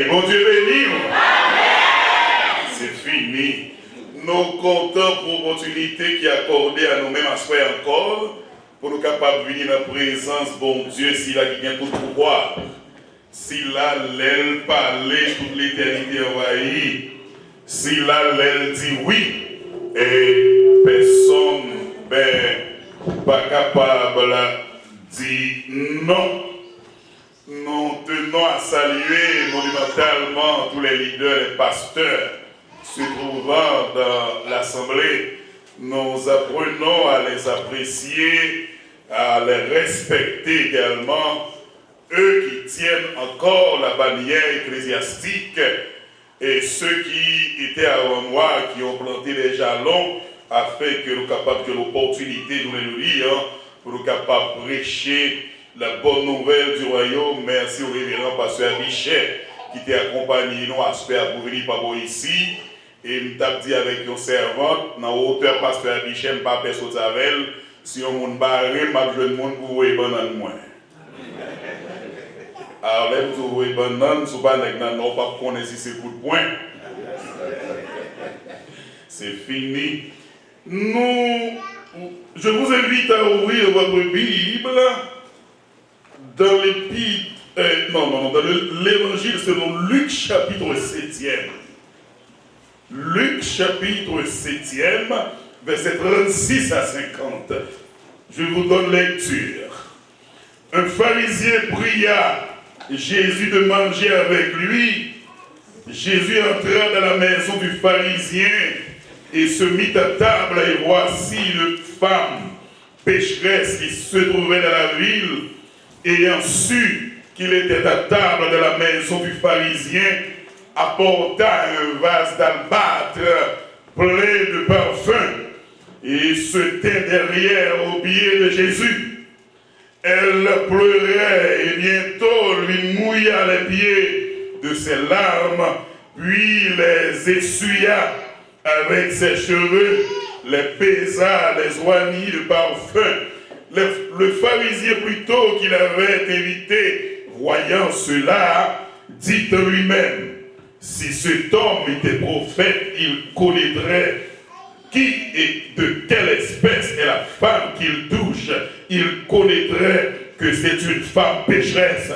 Et bon Dieu béni. C'est fini. Nous comptons pour l'opportunité qui est accordée à nous-mêmes à soi encore, pour nous capables de venir dans la présence, bon Dieu, s'il a qui vient tout pouvoir. S'il a l'aile parler, toute l'éternité envahie. S'il a l'aile dit oui, et personne pas capable de dire non. Nous tenons à saluer monumentalement tous les leaders et pasteurs se trouvant dans l'Assemblée. Nous apprenons à les apprécier, à les respecter également, eux qui tiennent encore la bannière ecclésiastique et ceux qui étaient avant moi, qui ont planté les jalons afin que nous capables de l'opportunité de nous lire, pour nous capables de prêcher la bonne nouvelle du royaume. Merci au révérend pasteur Michel qui t'a accompagné nous à pour venir par moi ici. Et nous t'ai dit avec nos servantes, dans hauteur pasteur Michel, pas personne avec si on monde barré, m'a jeune monde pour voir banane moins. Alors là, vous voyez banane, si vous pas non pas connaître si c'est coup de poing. C'est fini. Je vous invite à ouvrir votre Bible dans dans l'évangile selon Luc chapitre 7e. Luc chapitre 7e, verset 36 à 50. Je vous donne lecture. Un pharisien pria Jésus de manger avec lui. Jésus entra dans la maison du pharisien et se mit à table, et voici une femme pécheresse qui se trouvait dans la ville, ayant su qu'il était à table dans la maison du pharisien, apporta un vase d'albâtre plein de parfum et se tint derrière au pied de Jésus. Elle pleurait et bientôt lui mouilla les pieds de ses larmes, puis les essuya avec ses cheveux, les baisa, les oignit de parfum. Le pharisien plutôt qu'il avait évité, voyant cela, dit en lui-même, si cet homme était prophète, il connaîtrait qui et de quelle espèce est la femme qu'il touche. Il connaîtrait que c'est une femme pécheresse.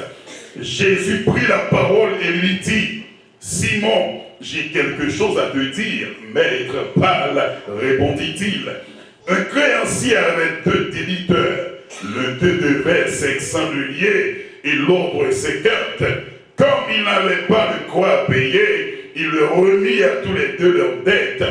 Jésus prit la parole et lui dit, Simon, j'ai quelque chose à te dire. Maître, parle, répondit-il. Un créancier avait 2 débiteurs. L'un d'eux devait 500 deniers et l'autre 50. Comme il n'avait pas de quoi payer, il leur remit à tous les deux leurs dettes.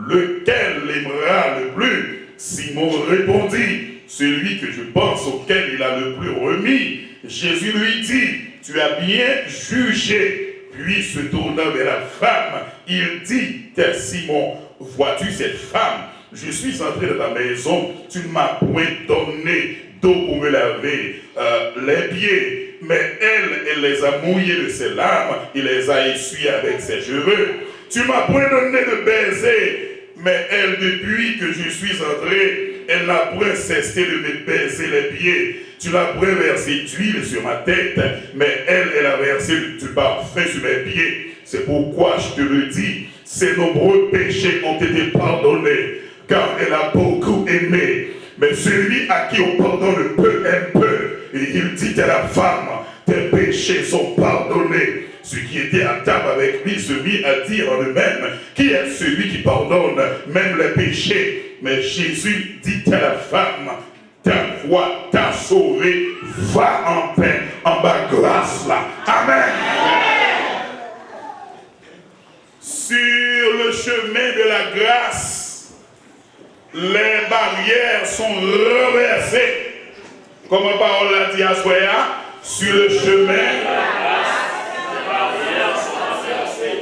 Lequel l'aimera le plus? Simon répondit, celui que je pense auquel il a le plus remis. Jésus lui dit, tu as bien jugé. Puis se tournant vers la femme, il dit, Simon, vois-tu cette femme? Je suis entré dans ta maison, tu ne m'as point donné d'eau pour me laver les pieds, mais elle les a mouillés de ses larmes, il les a essuyés avec ses cheveux. Tu ne m'as point donné de baiser, mais elle, depuis que je suis entré, elle n'a point cessé de me baiser les pieds. Tu n'as point versé d'huile sur ma tête, mais elle a versé du parfum sur mes pieds. C'est pourquoi je te le dis, ses nombreux péchés ont été pardonnés, car elle a beaucoup aimé. Mais celui à qui on pardonne peu aime peu. Et il dit à la femme, tes péchés sont pardonnés. Ceux qui étaient à table avec lui se mit à dire en eux-mêmes, qui est celui qui pardonne même les péchés? Mais Jésus dit à la femme, ta foi t'a sauvé, va en paix, en bas grâce là. Amen. Sur le chemin de la grâce, les barrières sont renversées. Comme la parole l'a dit à Soya, sur le chemin de la grâce, les barrières sont renversées.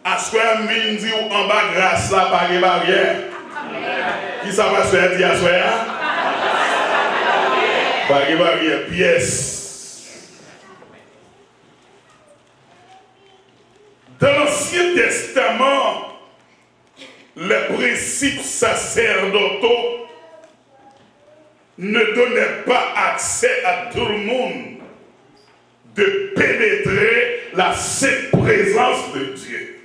À Soya, mine dit en bas grâce là, pas de barrières. Qui ça va se dire à Soya? Pas de barrières, pièce. Dans l'Ancien Testament, les principes sacerdotaux ne donnaient pas accès à tout le monde de pénétrer la sainte présence de Dieu.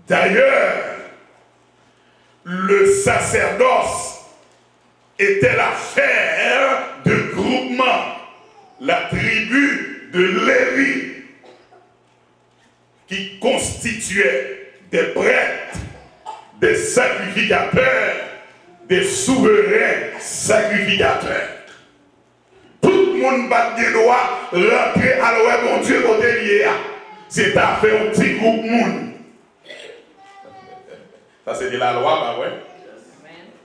D'ailleurs, le sacerdoce était l'affaire de groupement, la tribu de Lévi, qui constituait des prêtres, des sacrificateurs, des souverains sacrificateurs. Tout le monde bat des doigts, rentrer à l'ouest, mon Dieu, côté lié. C'est à faire un petit groupe monde. Ça c'est de la loi, bah ouais.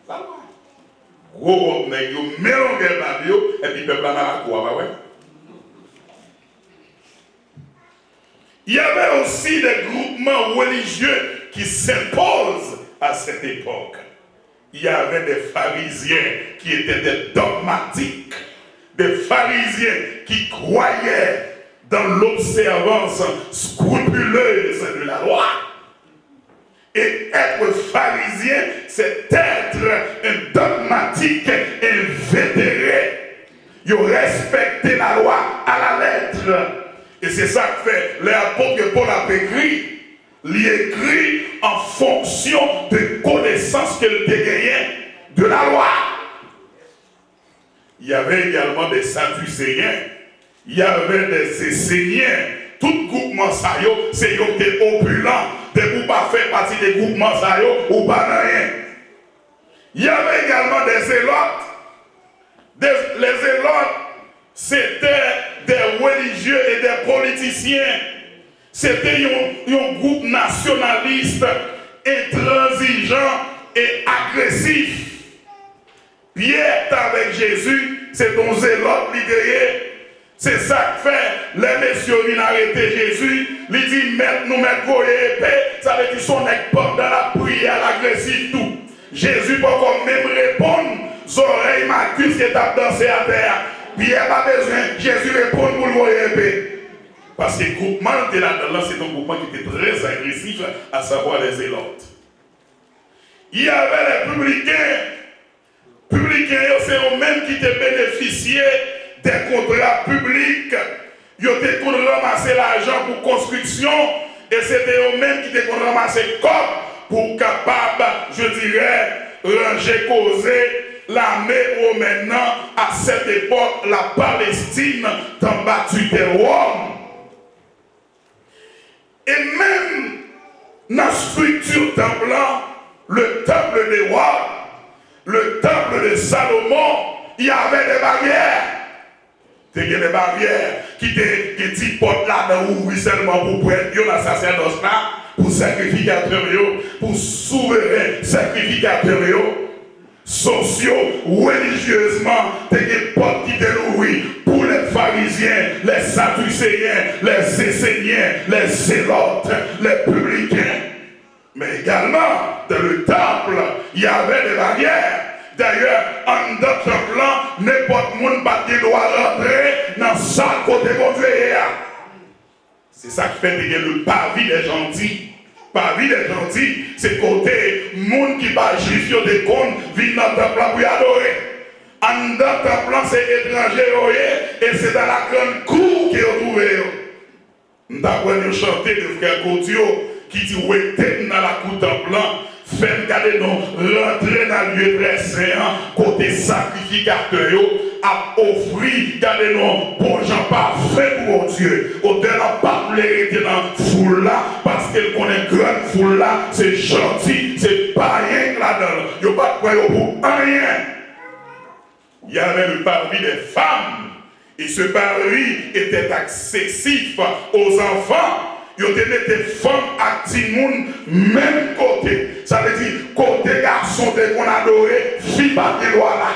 La loi. Gros, mais vous mélangez la bio, et puis le peuple a la quoi, bah ouais. Il y avait aussi des groupements religieux qui s'imposent à cette époque. Il y avait des pharisiens qui étaient des dogmatiques, des pharisiens qui croyaient dans l'observance scrupuleuse de la loi. Et être pharisien, c'est être un dogmatique invétéré. Il respecte la loi à la lettre. Et c'est ça que fait l'apôtre Paul a écrit. Il écrit en fonction de connaissances qu'il dégagnait de la loi. Il y avait également des sadducéens. Il y avait des esséniens. Tout groupement ça c'est des opulents. Des groupes pas fait partie des groupements ça ou pas rien. Il y avait également des zélotes. Les zélotes, c'était des religieux et des politiciens. C'était un groupe nationaliste, intransigeant et agressif. Pierre est avec Jésus, c'est ton zélote libéré. C'est ça que fait les messieurs viennent arrêter Jésus. Il dit, nous mettons vos épées. Ça veut dire son nez dans la prière agressive tout. Jésus peut quand même répondre. Oreilles m'accusent que tu as dansé à terre. Pierre n'a pas besoin. Jésus répond pour le épée. Parce que le groupement de là-dedans, c'est un groupement qui était très agressif, à savoir les zélotes. Il y avait les publicains. Publicains, c'est eux-mêmes qui te bénéficiaient des contrats publics. Ils étaient pour ramasser l'argent pour construction. Et c'était eux-mêmes qui étaient pour ramasser le corps pour capable, je dirais, ranger, causer l'armée où maintenant, à cette époque, la Palestine t'en battu des Roms. Et même dans la structure temple, le temple des rois, le temple de Salomon, il y avait des barrières. Il y a des barrières qui étaient portes là dans ouvrir seulement pour prêtre, dans la sacerdoce là, pour sacrificateurs, pour souverains sacrificateurs, sociaux, religieusement, il y a des portes qui étaient ouvertes pour les pharisiens, les sadducéens, les esséniens, les zélotes, les publicains. Mais également, dans le temple, il y avait des barrières. D'ailleurs, en d'autres plans, n'importe qui ne doit rentrer dans sa côté de Dieu. C'est ça qui fait que le parvis des gentils. Parvis des gentils, c'est côté monde qui va juif de compte, vient dans le temple pour adorer. En d'autres plans, c'est étranger et c'est dans la grande cour qu'ils ont trouvé. Nous avons chanté de frère Gauthier qui dit où était dans la cour temple. Faites garder nous rentrer dans le lieu très saint, côté sacrificateur, à offrir, gardez nous, bon gens parfaits pour Dieu. Au-delà n'a pas plaire dans la foule là, parce qu'elle connaît grande foule là, c'est gentil, c'est pas rien là-dedans. Il n'y a pas de quoi pour rien. Il y avait le parvis des femmes, et ce parvis était accessif aux enfants. Ils ont des femmes à Timoun, même côté. Ça veut dire, côté garçon qu'on adorait, fille pas de loi là.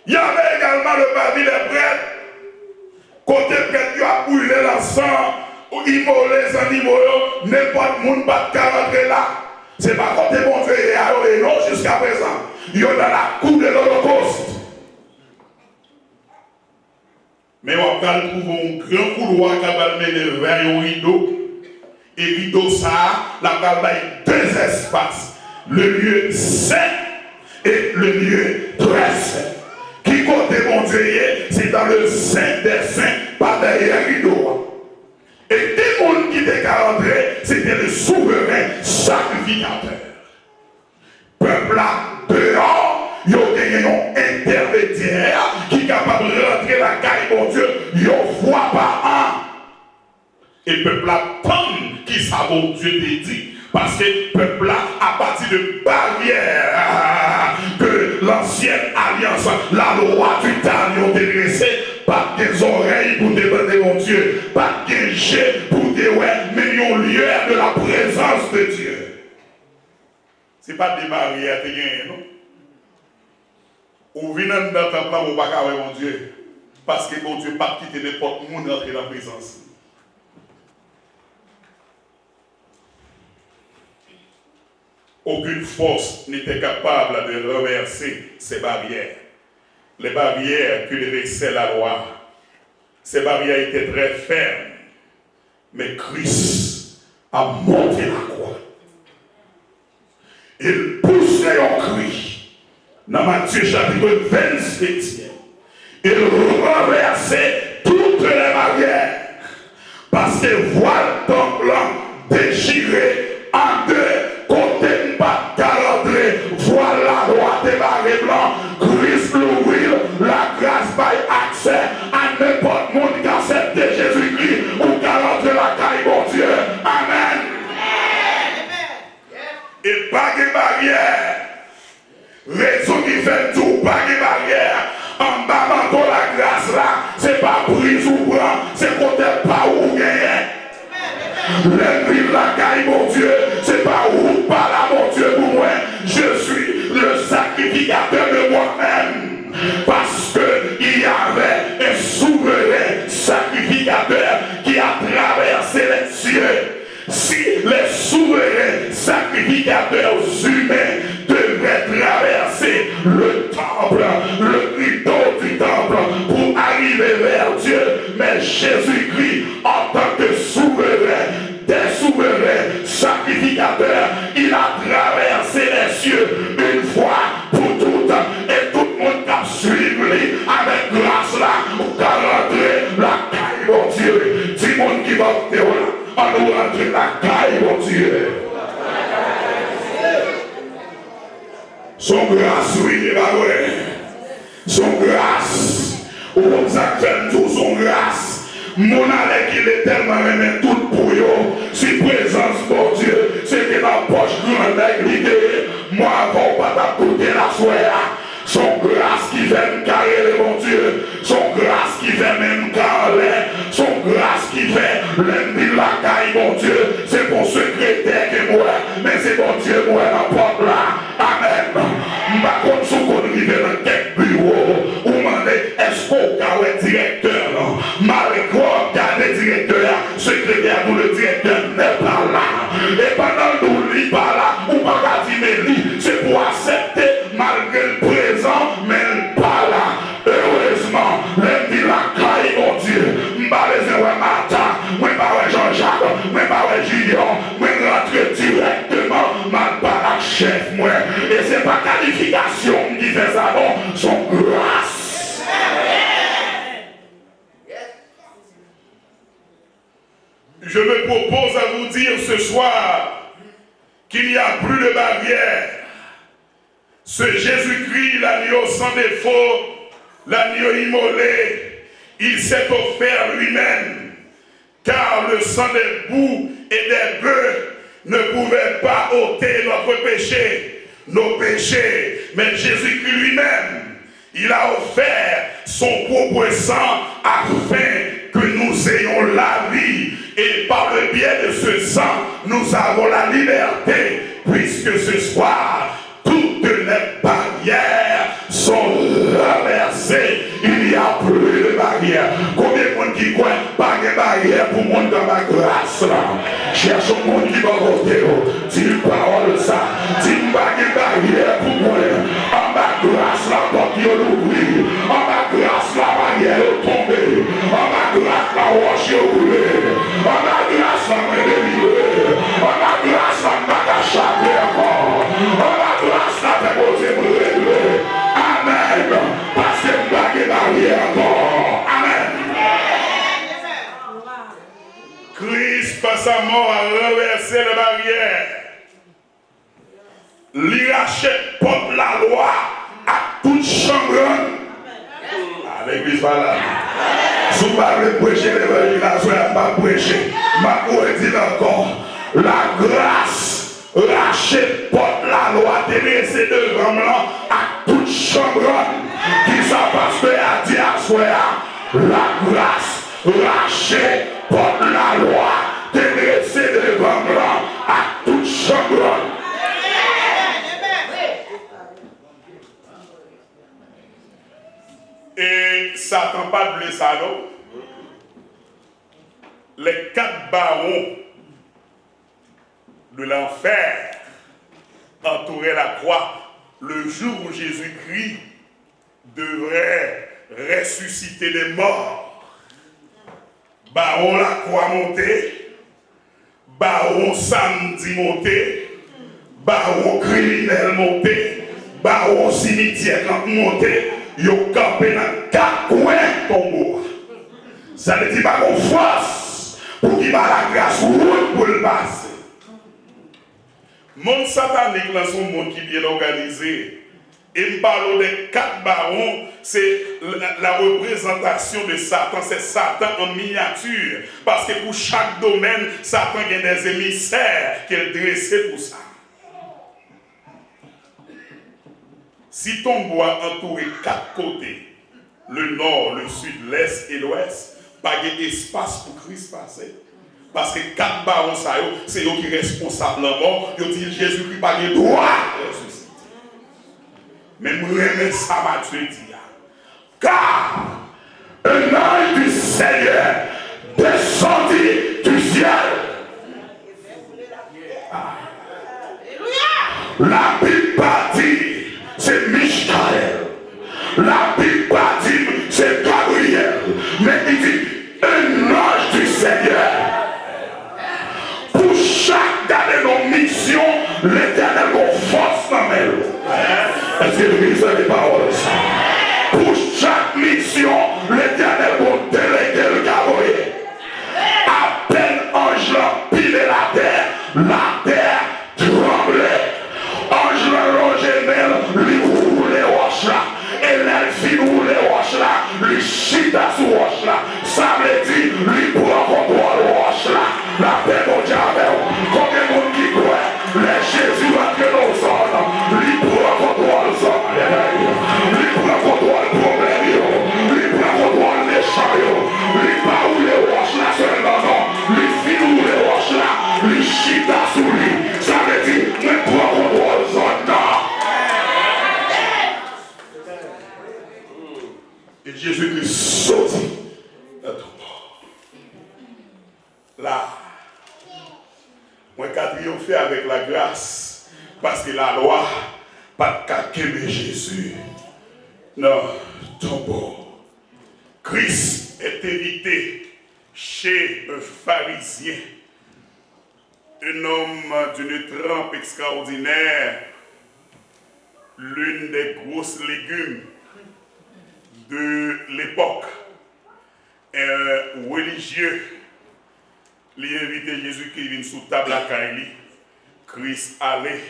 Il y avait également le parvis des prêtres. Côté prêtre, il a brûlé l'encens, immolé les animaux, n'importe qui ne peut pas rentrer là. C'est pas côté bon Dieu et non jusqu'à présent. Ils sont dans la cour de l'Holocauste. Mais on va trouver un grand couloir qui va mener vers un rideau. Et rideau ça, la va deux espaces. Le lieu saint et le lieu très saint. Qui qui côté mon Dieu, c'est dans le Saint des Saints, pas derrière rideau. Et tout le monde qui était rentré, c'était le souverain sacrificateur. Peuple là, dehors, il y a un intermédiaire qui est capable de rentrer la caille, mon Dieu, il y a fois par an. Et peuple là, comme qui ça, mon Dieu, te dit. Parce que peuple là, à partir de barrières que l'ancienne alliance, la loi du temps, ont dressé, pas des oreilles pour demander mon Dieu, pas des jets pour dire ouais, mais une lueur de la présence de Dieu. Ce n'est pas des barrières, non? Ou vient dans le temple, on va pas mon Dieu. Parce que mon Dieu pas quitter n'importe où rentrer dans la présence. Aucune force n'était capable de renverser ces barrières. Les barrières que dressait la loi. Ces barrières étaient très fermes. Mais Christ a monté la croix. Il poussait un cri. Dans Matthieu chapitre 27. Il renversait toutes les barrières. Parce que voile ton blanc déchiré en deux. Côté pas calendré, voilà droite et barré blanc, Christ l'ouvrir, la grâce by accès à n'importe monde qui accepte Jésus-Christ ou calendré la caille, mon Dieu. Amen. Et pas de barrière. Raison qui fait tout, pas de barrière. En bas de la grâce là, c'est pas prise ou blanc, c'est côté pas ou gagné. L'ennemi de la caille, mon Dieu, c'est pas où, pas là, mon Dieu, pour moi. Je suis le sacrificateur de moi-même. Parce qu'il y avait un souverain sacrificateur qui a traversé les cieux. Si les souverains sacrificateurs humains devaient traverser le temple, le rideau du temple, pour arriver vers Dieu, mais Jésus-Christ, en tant que souverain, des souverains sacrificateurs, il a traversé les cieux une fois pour toutes, et tout le monde a suivi avec grâce là, pour rentrer la caille, mon Dieu. Dis monde qui va te là. On nous rentre la caille, mon Dieu. Son grâce, oui, bah ouais. Son grâce. Ou comme ça fait tout son grâce. Mon allait qu'il est tellement aimé tout pour eux. Si présence, mon Dieu, c'était la poche grande l'idée. Moi, avant, pas t'apporter la soie. Son grâce qui fait me carrer, mon Dieu. Son grâce qui fait même carrer. Son grâce qui fait l'ennemi de la caille, mon Dieu. C'est mon secrétaire qui moi. Mais c'est mon Dieu, moi, la porte là. Amen. Par contre, si on arrive dans quelques bureaux, on demande est-ce qu'on a un directeur? Malgré le directeur, secrétaire ou le directeur n'est pas là. Et pendant que nous ne pas là, on ne va pas dire mais c'est pour accepter malgré le présent, mais pas là. Heureusement, l'ennemi de la caille, mon Dieu, m'ba besoin de Martin, moi pas Jean-Jacques, moi pas Julien, moi rentre directement, mal pas la chef, moi. Et c'est pas qualification qui fait ça, non, son grâce. Je me propose à vous dire ce soir qu'il n'y a plus de barrière. Ce Jésus-Christ, l'agneau sans défaut, l'agneau immolé, il s'est offert lui-même, car le sang des boucs et des bœufs ne pouvait pas ôter notre péché, nos péchés, mais Jésus-Christ lui-même, il a offert son propre sang afin que nous ayons la vie, et par le biais de ce sang, nous avons la liberté, puisque ce soir, toutes les barrières sont renversées. Il n'y a plus de barrières. Combien de monde qui croit pas de barrières pour monde dans ma grâce là? Cherche un monde qui va voter. Dis parole ça. Dis pas de barrières pour moi. En ma grâce la porte est ouverte. En ma grâce la barrière est tombée. En ma grâce la roche est roulée. En ma grâce la main est livrée. En ma grâce la main a chavé encore. En ma grâce la fait poser me régler. Amen. Parce que sa mort a renversé les barrières. Il rachète porte la loi à toute chambre. À l'église, voilà. Si vous parlez de prêcher l'évangile, je ne vais pas prêcher. Ma vous dit encore, la grâce rachète porte la loi de laisser devant moi à toute chambre. Qui ça passe à dire, la grâce rachète porte la loi de laisser devant moi à toute chambre. Et Satan pas de ça, non? Les 4 barons de l'enfer entouraient la croix le jour où Jésus-Christ devrait ressusciter les morts. Baron la croix montée, baron samedi monté, baron criminel monté, baron cimetière monté. Yo campé dans 4 coins tombeau. Ça ne dit pas qu'on force pour qu'il ait la grâce pour le passer. Monde satanique là son monde qui est bien organisé. Et me parle des 4 barons, c'est la représentation de Satan, c'est Satan en miniature. Parce que pour chaque domaine, Satan a des émissaires qu'il a dressés pour ça. Si ton bois entouré 4 côtés, le nord, le sud, l'est et l'ouest, pas d'espace pour Christ passer. Parce que 4 barons, c'est eux qui sont responsables de la mort. Ils disent Jésus-Christ pas de droit de ressusciter. Mais moi, je ça m'a tué. Car un ange du Seigneur descendit du ciel. La Bible dit. C'est Michael. La Bible dit, c'est Gabriel. Mais il dit, un ange du Seigneur. Pour chaque année de mission, l'Éternel va force dans mes. Est-ce que vous lisez les paroles? Pour chaque mission, l'Éternel va déléguer le Gabriel. À peine ange l'a pilé la terre tremblait. Ange l'a rongé lui roule les roches là. Et l'elfine roule les roches là. Lui chita sous roche là. Ça me dit, lui prend contrôle roche là. La paix mon diable. Combien de monde qui croit? Les Jésus va que nos zones. Lui prend contrôle zone. Lui prend contrôle problème. Lui prend contrôle méchant. Lui pas roule les roches là seulement non. Lui fin roule les roches là. Lui chita sous lui. Ça me dit, mais prend contrôle zone non. Et Jésus-Christ sortit de tout mort. Là, moi, j'ai triomphé avec la grâce, parce que la loi, pas de caquer Jésus. Non, tombeau. Christ est évité chez un pharisien, un homme d'une trempe extraordinaire, l'une des grosses légumes de l'époque, un religieux, lui invité Jésus qui vient sous table à Kaili. Christ allait,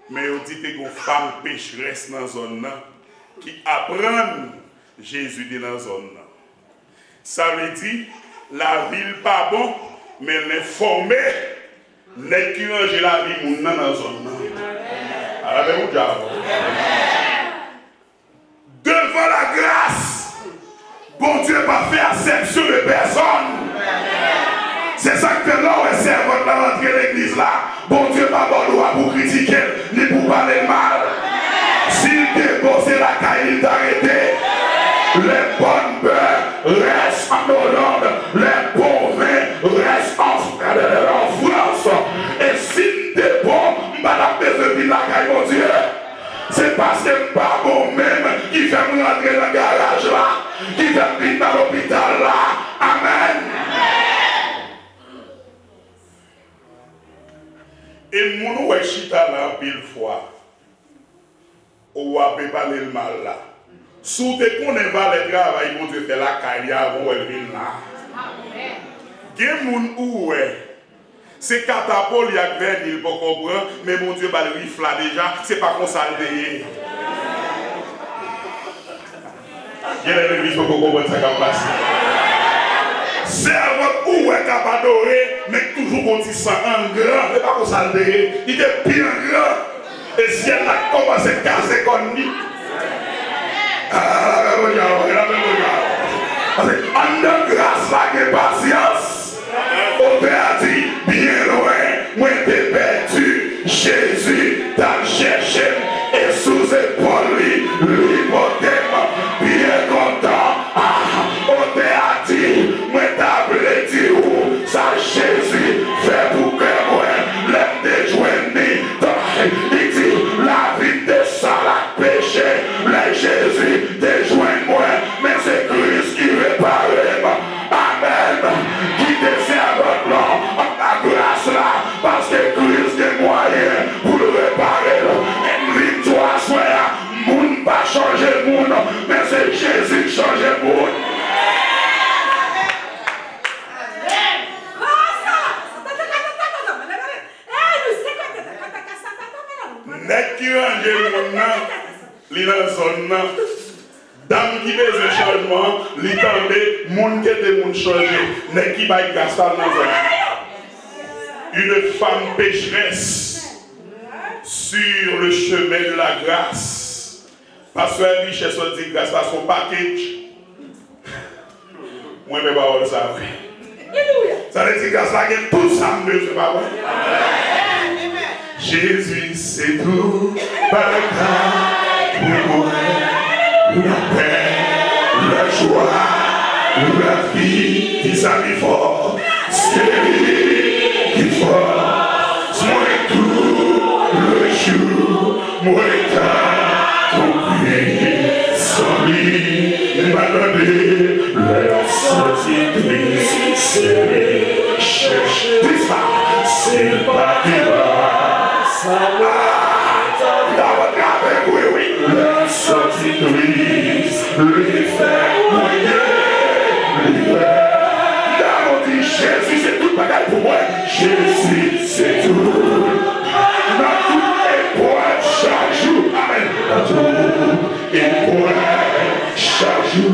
mais il dit que une femme pécheresse dans la zone qui apprend Jésus dans la zone. Ça veut dire la ville pas bon, mais elle est formée, n'est qui range la vie dans la zone. Alors, devant la grâce, bon Dieu n'a pas fait acception de personne. C'est ça que là, on est servant dans l'entrée de l'église là. Bon Dieu n'a pas bon droit pour critiquer, ni pour parler mal. S'il déposait la caille, il arrêté. Les bonnes bœufs restent en Hollande, les bons vins restent en France. Et s'il dépose, madame Bézeville, la caille, mon Dieu. C'est parce que c'est pas bon même qui fait me rentrer dans le garage là, qui fait venir dans l'hôpital là. Amen. Et mon oué chita là pile fois, ou a préparé le mal là. Sous te connais pas le travail, mon Dieu fait la carrière avant elle vient là. Il y a des gens où c'est catapole, il y a des il pas comprendre, mais mon Dieu, le rifle là déjà, c'est pas qu'on s'altérer. Il y a des gens qui comprendre ça qui passe. C'est avant où est capable d'adorer, mais toujours on dit ça en grand, mais pas qu'on s'altérer. Il est bien grand. Et si elle a commencé à casser comme lui. Ah, regarde. Parce que en de grâce, là, il y a patience. On t'a dit, bien loin, moi t'es perdu. Jésus t'a cherché et sous épaule, l'hypothèque, bien content. On t'a dit, moi t'as dit où ça Jésus fait pour que moi l'aime déjoigner. Il dit, la vie de ça, la péché, les Jésus déjoigne moi, mais c'est Christ qui répare. Amen. Qui désire votre nom en la grâce là, parce que Christ est moyen pour le réparer. Et victoire soit, moun pas changer le monde, mais c'est Jésus qui change le monde. N'est-ce qui range le monde, li dans zone nan. Dame qui fait un changement, li tande, moun qui est moun changé, n'est qui baille gastal dans zone. Une femme pécheresse sur le chemin de la grâce. Parce qu'elle dit, chez son dit grâce à son package. Moi, je ne vais pas voir ça. Ça veut dire grâce à tout ça, c'est pas vrai. Jésus, c'est tout, bataille pour moi, la paix, la joie, la vie, qui s'habille fort, c'est lui qui force, moi tout le jour, moi tant, prier, sans lui, m'abandonner, la sortie, c'est lui, cherche, c'est pas débat. La sortie de l'Église, lui fait moyen, Jésus c'est tout bagaille pour moi. Jésus c'est tout. Dans tout et point chaque jour. Amen. Dans tout et point chaque jour.